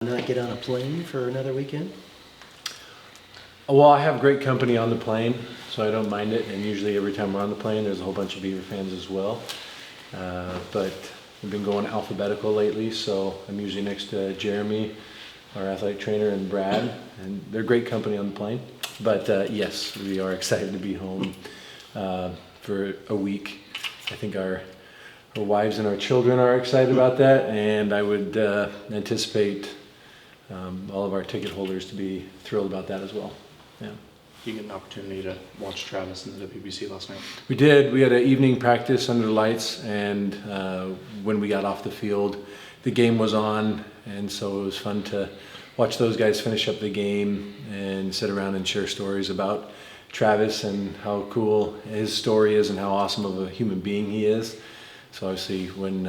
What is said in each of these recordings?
Not get on a plane for another weekend? Well, I have great company on the plane, so I don't mind it. And usually every time we're on the plane, there's a whole bunch of Beaver fans as well. But we've been going alphabetical lately, so I'm usually next to Jeremy, our athletic trainer, and Brad, and they're great company on the plane. But yes, we are excited to be home for a week. I think our wives and our children are excited about that, and I would anticipate all of our ticket holders to be thrilled about that as well. Yeah. You get an opportunity to watch Travis in the WBC last night. We did. We had an evening practice under the lights, and when we got off the field, the game was on, and so it was fun to watch those guys finish up the game and sit around and share stories about Travis and how cool his story is and how awesome of a human being he is. So obviously when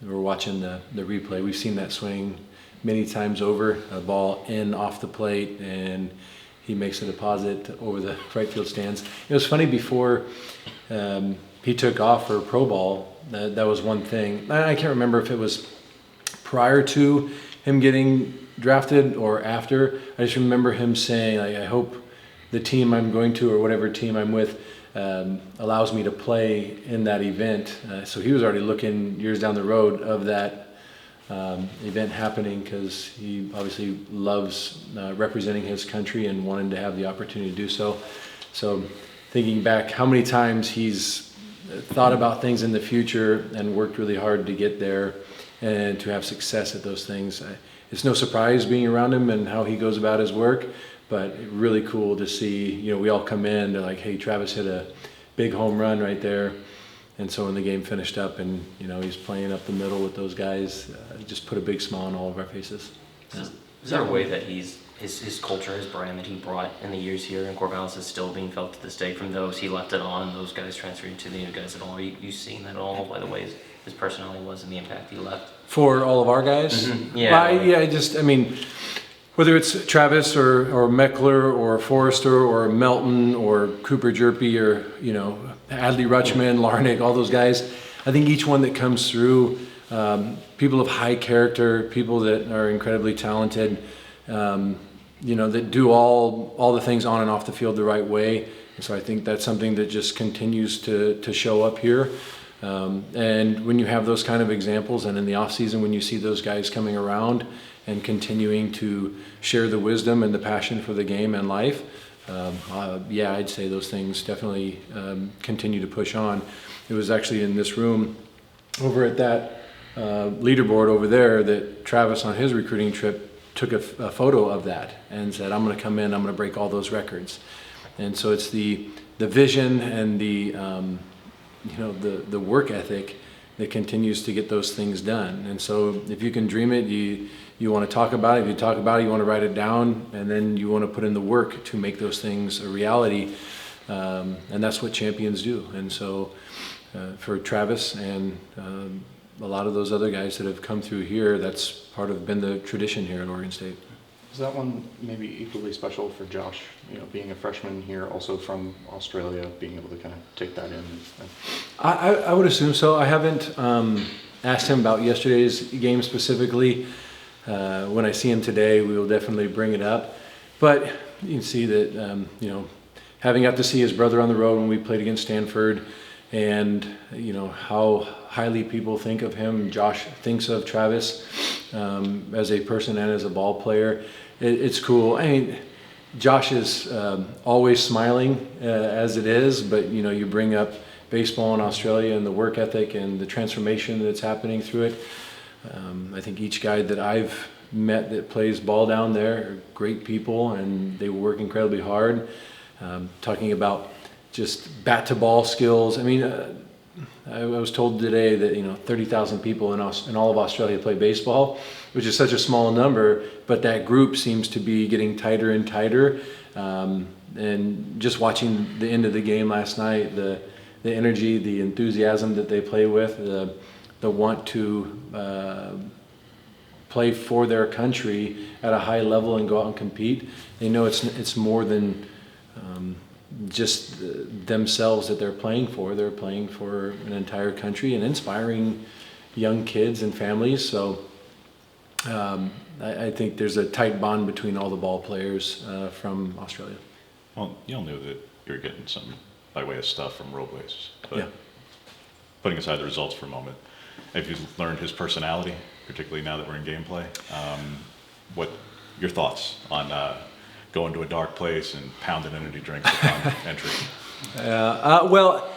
we're watching the replay, we've seen that swing many times over, a ball in off the plate, and he makes a deposit over the right field stands. It was funny, before he took off for pro ball, that was one thing. I can't remember if it was prior to him getting drafted or after. I just remember him saying, I hope the team I'm going to, or whatever team I'm with, allows me to play in that event. So he was already looking years down the road of that event happening, because he obviously loves representing his country and wanting to have the opportunity to do so. So thinking back how many times he's thought about things in the future and worked really hard to get there and to have success at those things. It's no surprise being around him and how he goes about his work, but really cool to see, we all come in, they're like, hey, Travis hit a big home run right there. And so when the game finished up and, he's playing up the middle with those guys, just put a big smile on all of our faces. Yeah. Is there a way that his culture, his brand that he brought in the years here in Corvallis is still being felt to this day from those he left it on, those guys transferring to the new guys at all? Are you seeing that at all by the way his personality was and the impact he left? For all of our guys? Mm-hmm. Yeah. Whether it's Travis or Meckler or Forrester or Melton or Cooper Jerpy or, Adley Rutschman, Larnick, all those guys, I think each one that comes through, people of high character, people that are incredibly talented, that do all the things on and off the field the right way. And so I think that's something that just continues to show up here. And when you have those kind of examples, and in the off season when you see those guys coming around and continuing to share the wisdom and the passion for the game and life, I'd say those things definitely continue to push on. It was actually in this room over at that leaderboard over there that Travis on his recruiting trip took a photo of that and said, I'm going to come in, I'm going to break all those records. And so it's the vision and the work ethic that continues to get those things done. And so if you can dream it, you want to talk about it. If you talk about it, you want to write it down, and then you want to put in the work to make those things a reality. And that's what champions do. And so for Travis and a lot of those other guys that have come through here, that's been the tradition here at Oregon State. Is that one maybe equally special for Josh, being a freshman here, also from Australia, being able to kind of take that in? I would assume so. I haven't asked him about yesterday's game specifically. When I see him today, we will definitely bring it up. But you can see that, having got to see his brother on the road when we played against Stanford, and how highly people think of him, Josh thinks of Travis as a person and as a ball player. It's cool. I mean, Josh is always smiling as it is, but you bring up baseball in Australia and the work ethic and the transformation that's happening through it. I think each guy that I've met that plays ball down there are great people, and they work incredibly hard. Talking about just bat to ball skills. I mean, I was told today that 30,000 people in all of Australia play baseball, which is such a small number, but that group seems to be getting tighter and tighter. And just watching the end of the game last night, the energy, the enthusiasm that they play with, the want to play for their country at a high level and go out and compete. They know it's more than just themselves that they're playing for. They're playing for an entire country and inspiring young kids and families. So I think there's a tight bond between all the ball players from Australia. Well, you all knew that you're getting some by way of stuff from Robles. But Yeah. putting aside the results for a moment, have you learned his personality, particularly now that we're in gameplay? What your thoughts on going to a dark place and pounding energy drinks upon entry? Well,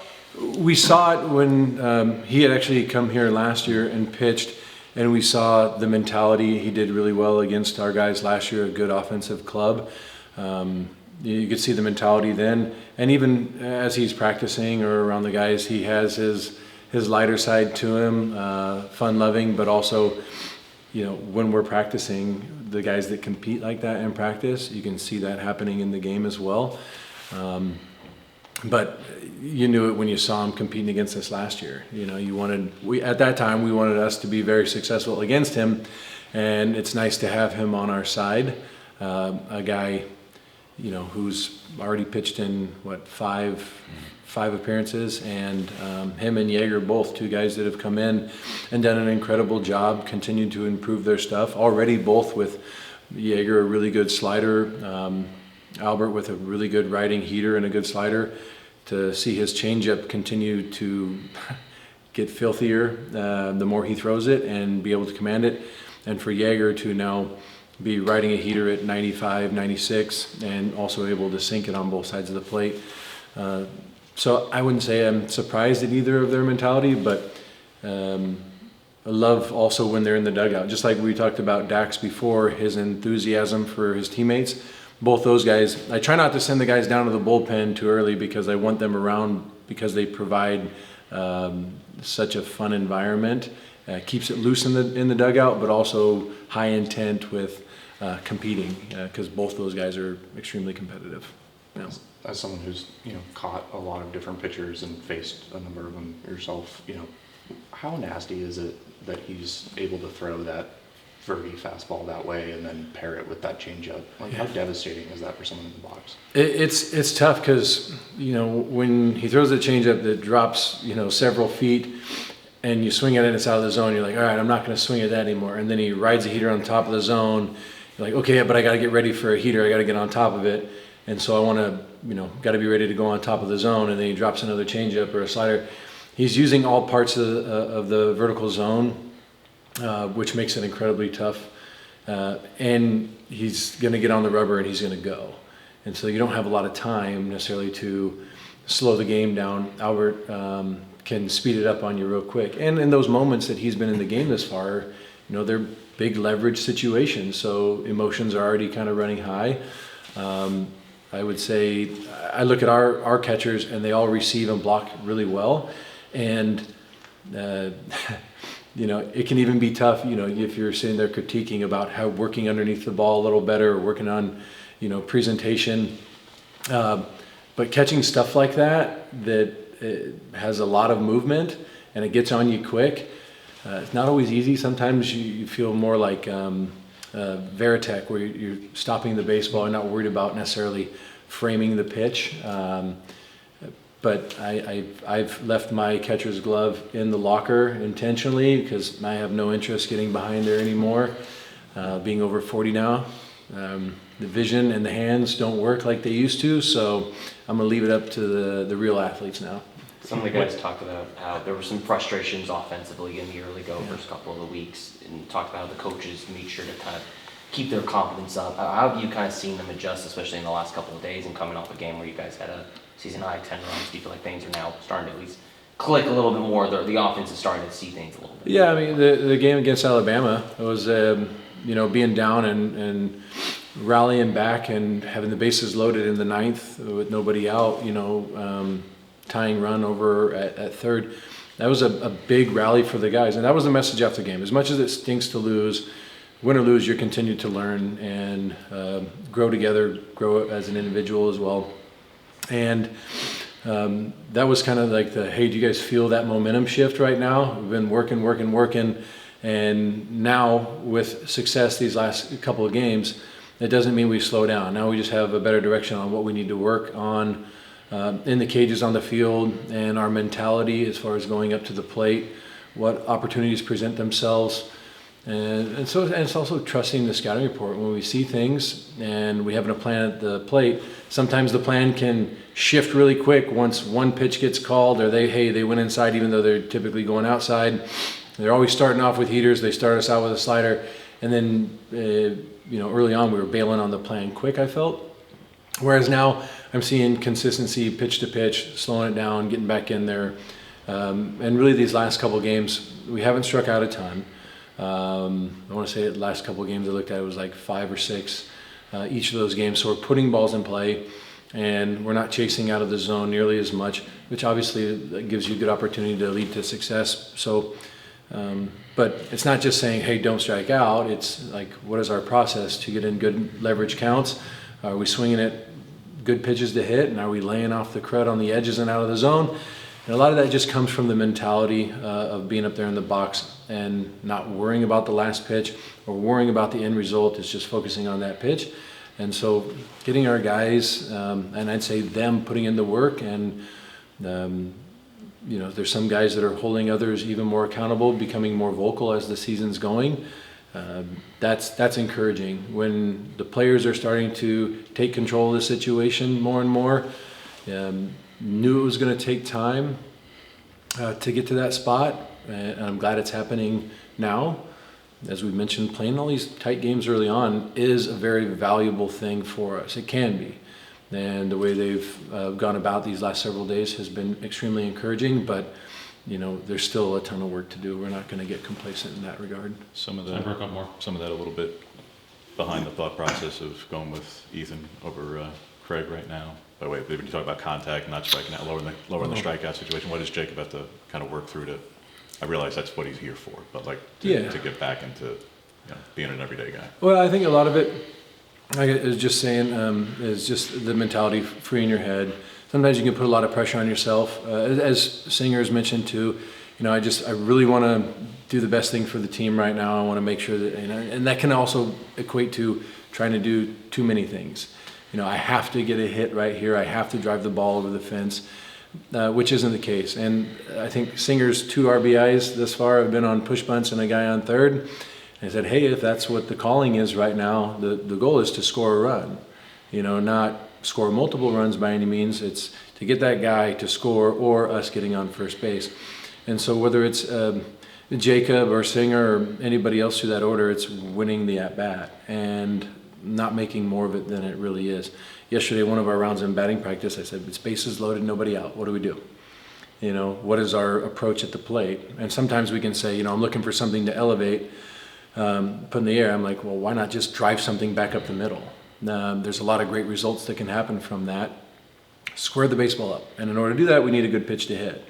we saw it when he had actually come here last year and pitched, and we saw the mentality. He did really well against our guys last year, a good offensive club. You could see the mentality then, and even as he's practicing or around the guys, he has his lighter side to him, fun-loving, but also, when we're practicing, the guys that compete like that in practice, you can see that happening in the game as well. But you knew it when you saw him competing against us last year. At that time, we wanted us to be very successful against him, and it's nice to have him on our side. A guy, who's already pitched in five appearances, and him and Jaeger, both two guys that have come in and done an incredible job, continued to improve their stuff. Already both with Jaeger, a really good slider, Albert with a really good riding heater and a good slider. To see his changeup continue to get filthier the more he throws it and be able to command it, and for Jaeger to now be riding a heater at 95, 96, and also able to sink it on both sides of the plate. So I wouldn't say I'm surprised at either of their mentality, but I love also when they're in the dugout. Just like we talked about Dax before, his enthusiasm for his teammates. Both those guys, I try not to send the guys down to the bullpen too early because I want them around because they provide such a fun environment. Keeps it loose in the dugout, but also high intent with competing because both those guys are extremely competitive. Yeah. As someone who's caught a lot of different pitchers and faced a number of them yourself, how nasty is it that he's able to throw that verty fastball that way and then pair it with that changeup? How devastating is that for someone in the box? It's tough because when he throws a changeup that drops several feet and you swing at it and it's out of the zone, you're like, all right, I'm not going to swing at that anymore. And then he rides a heater on top of the zone. You're like, okay, but I got to get ready for a heater. I got to get on top of it. And so I want to, got to be ready to go on top of the zone. And then he drops another changeup or a slider. He's using all parts of the vertical zone, which makes it incredibly tough. And he's going to get on the rubber and he's going to go. And so you don't have a lot of time necessarily to slow the game down. Albert can speed it up on you real quick. And in those moments that he's been in the game this far, they're big leverage situations. So emotions are already kind of running high. I would say I look at our catchers and they all receive and block really well. And, it can even be tough, if you're sitting there critiquing about how working underneath the ball a little better or working on, presentation. But catching stuff like that has a lot of movement and it gets on you quick. It's not always easy. Sometimes you feel more like Veritek, where you're stopping the baseball and not worried about necessarily framing the pitch. But I've left my catcher's glove in the locker intentionally because I have no interest getting behind there anymore. Being over 40 now, the vision and the hands don't work like they used to, so I'm going to leave it up to the real athletes now. Some of the guys talked about how there were some frustrations offensively in the early first couple of the weeks, and talked about how the coaches made sure to kind of keep their confidence up. How have you kind of seen them adjust, especially in the last couple of days and coming off a game where you guys had a season high 10 runs? Do you feel like things are now starting to at least click a little bit more? The offense is starting to see things a little bit. Yeah, I mean, the game against Alabama, it was, being down and rallying back and having the bases loaded in the ninth with nobody out, tying run over at third. That was a big rally for the guys. And that was the message after the game. As much as it stinks to lose, win or lose, you continue to learn and grow together, grow as an individual as well. And that was kind of like hey, do you guys feel that momentum shift right now? We've been working. And now with success these last couple of games, it doesn't mean we slow down. Now we just have a better direction on what we need to work on in the cages on the field and our mentality as far as going up to the plate, what opportunities present themselves. And so and it's also trusting the scouting report. When we see things and we have a plan at the plate, sometimes the plan can shift really quick once one pitch gets called, or they went inside even though they're typically going outside. They're always starting off with heaters. They start us out with a slider, and then early on we were bailing on the plan quick, I felt. Whereas now I'm seeing consistency, pitch to pitch, slowing it down, getting back in there, and really these last couple of games we haven't struck out a ton. I want to say the last couple of games I looked at, it was like 5 or 6 each of those games. So we're putting balls in play, and we're not chasing out of the zone nearly as much, which obviously gives you a good opportunity to lead to success. So, but it's not just saying, hey, don't strike out. It's like, what is our process to get in good leverage counts? Are we swinging at good pitches to hit, and are we laying off the crud on the edges and out of the zone? And a lot of that just comes from the mentality of being up there in the box and not worrying about the last pitch or worrying about the end result. It's just focusing on that pitch. And so getting our guys, and I'd say them, putting in the work, and there's some guys that are holding others even more accountable, becoming more vocal as the season's going. That's encouraging. When the players are starting to take control of the situation more and more, knew it was going to take time to get to that spot, and I'm glad it's happening now. As we mentioned, playing all these tight games early on is a very valuable thing for us. It can be. And the way they've gone about these last several days has been extremely encouraging, but there's still a ton of work to do. We're not going to get complacent in that regard. Some of that a little bit behind the thought process of going with Ethan over Craig right now. By the way, when you talk about contact, not striking out, lowering the strikeout situation, what does Jacob have to kind of work through to? I realize that's what he's here for, but to get back into being an everyday guy. Well, I think a lot of it, like I was just saying, is just the mentality, freeing your head. Sometimes you can put a lot of pressure on yourself. As Singers mentioned too, I really want to do the best thing for the team right now. I want to make sure that, and that can also equate to trying to do too many things. I have to get a hit right here. I have to drive the ball over the fence, which isn't the case. And I think Singer's 2 RBIs thus far have been on push bunts and a guy on third. And I said, hey, if that's what the calling is right now, the goal is to score a run. Not score multiple runs by any means. It's to get that guy to score or us getting on first base. And so whether it's Jacob or Singer or anybody else through that order, it's winning the at-bat and not making more of it than it really is. Yesterday, one of our rounds in batting practice, I said, it's bases loaded, nobody out. What do we do? What is our approach at the plate? And sometimes we can say, I'm looking for something to elevate, put in the air. I'm like, well, why not just drive something back up the middle? There's a lot of great results that can happen from that. Square the baseball up. And in order to do that, we need a good pitch to hit.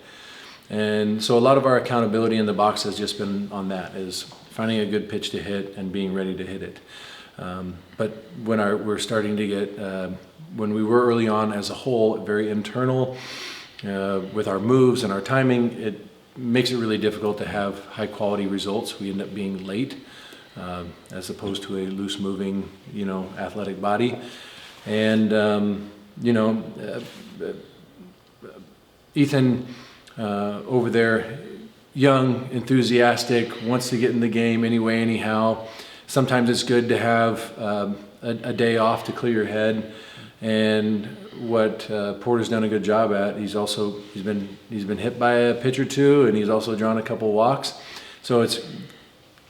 And so a lot of our accountability in the box has just been on that, is finding a good pitch to hit and being ready to hit it. But when we're starting to get, when we were early on as a whole, very internal with our moves and our timing, it makes it really difficult to have high quality results. We end up being late as opposed to a loose moving, athletic body. And, Ethan over there, young, enthusiastic, wants to get in the game anyway, anyhow. Sometimes it's good to have a day off to clear your head, and what Porter's done a good job at. He's been hit by a pitch or two, and he's also drawn a couple walks. So it's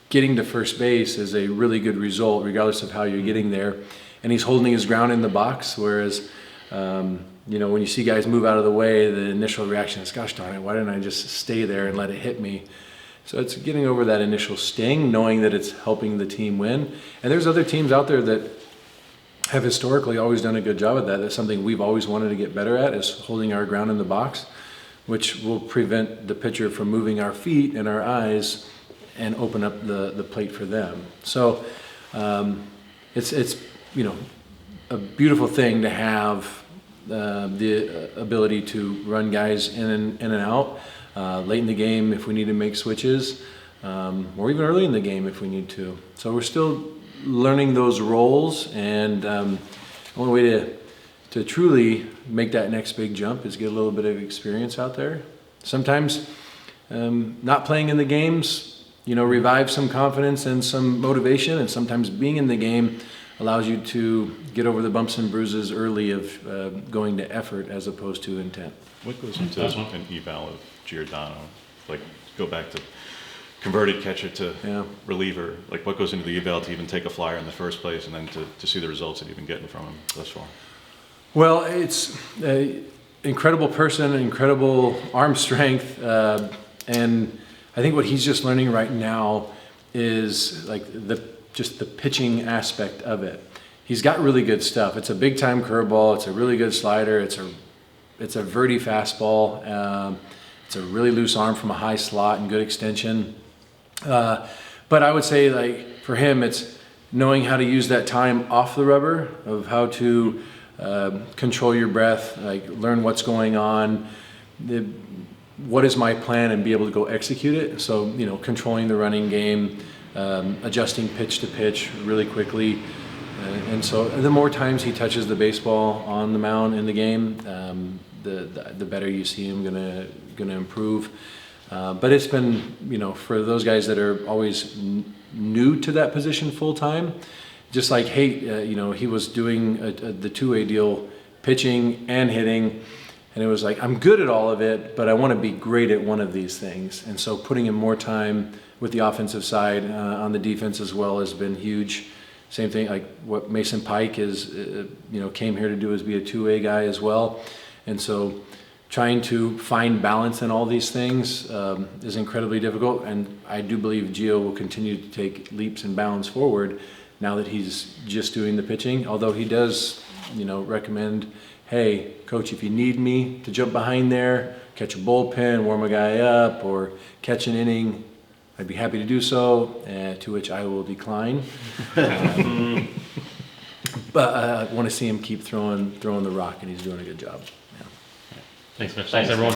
getting to first base is a really good result, regardless of how you're getting there. And he's holding his ground in the box, whereas when you see guys move out of the way, the initial reaction is, gosh darn it, why didn't I just stay there and let it hit me? So it's getting over that initial sting, knowing that it's helping the team win. And there's other teams out there that have historically always done a good job at that. That's something we've always wanted to get better at, is holding our ground in the box, which will prevent the pitcher from moving our feet and our eyes and open up the plate for them. So it's a beautiful thing to have the ability to run guys in and out. Late in the game if we need to make switches, or even early in the game if we need to. So we're still learning those roles, and the only way to truly make that next big jump is get a little bit of experience out there. Sometimes not playing in the games revive some confidence and some motivation, and sometimes being in the game allows you to get over the bumps and bruises early of going to effort as opposed to intent. What goes into an eval of Girardano? Like, go back to converted catcher to reliever. Like, what goes into the eval to even take a flyer in the first place, and then to see the results that you've been getting from him thus far? Well, it's an incredible person, incredible arm strength, and I think what he's just learning right now is like just the pitching aspect of it. He's got really good stuff. It's a big time curveball. It's a really good slider. It's a verti fastball. It's a really loose arm from a high slot and good extension. But I would say, like, for him, it's knowing how to use that time off the rubber, of how to control your breath, like learn what's going on, what is my plan, and be able to go execute it. So, controlling the running game, adjusting pitch to pitch really quickly. And so the more times he touches the baseball on the mound in the game, the better you see him gonna improve. But it's been, for those guys that are always new to that position full time, just like he was doing the two-way deal, pitching and hitting, and it was like, I'm good at all of it, but I want to be great at one of these things. And so putting in more time with the offensive side on the defense as well has been huge. Same thing, like what Mason Pike is, came here to do, is be a two-way guy as well. And so trying to find balance in all these things is incredibly difficult. And I do believe Gio will continue to take leaps and bounds forward now that he's just doing the pitching. Although he does, recommend, hey, coach, if you need me to jump behind there, catch a bullpen, warm a guy up, or catch an inning, I'd be happy to do so, to which I will decline. But I want to see him keep throwing the rock, and he's doing a good job. Thanks, Mitch. Thanks, everyone.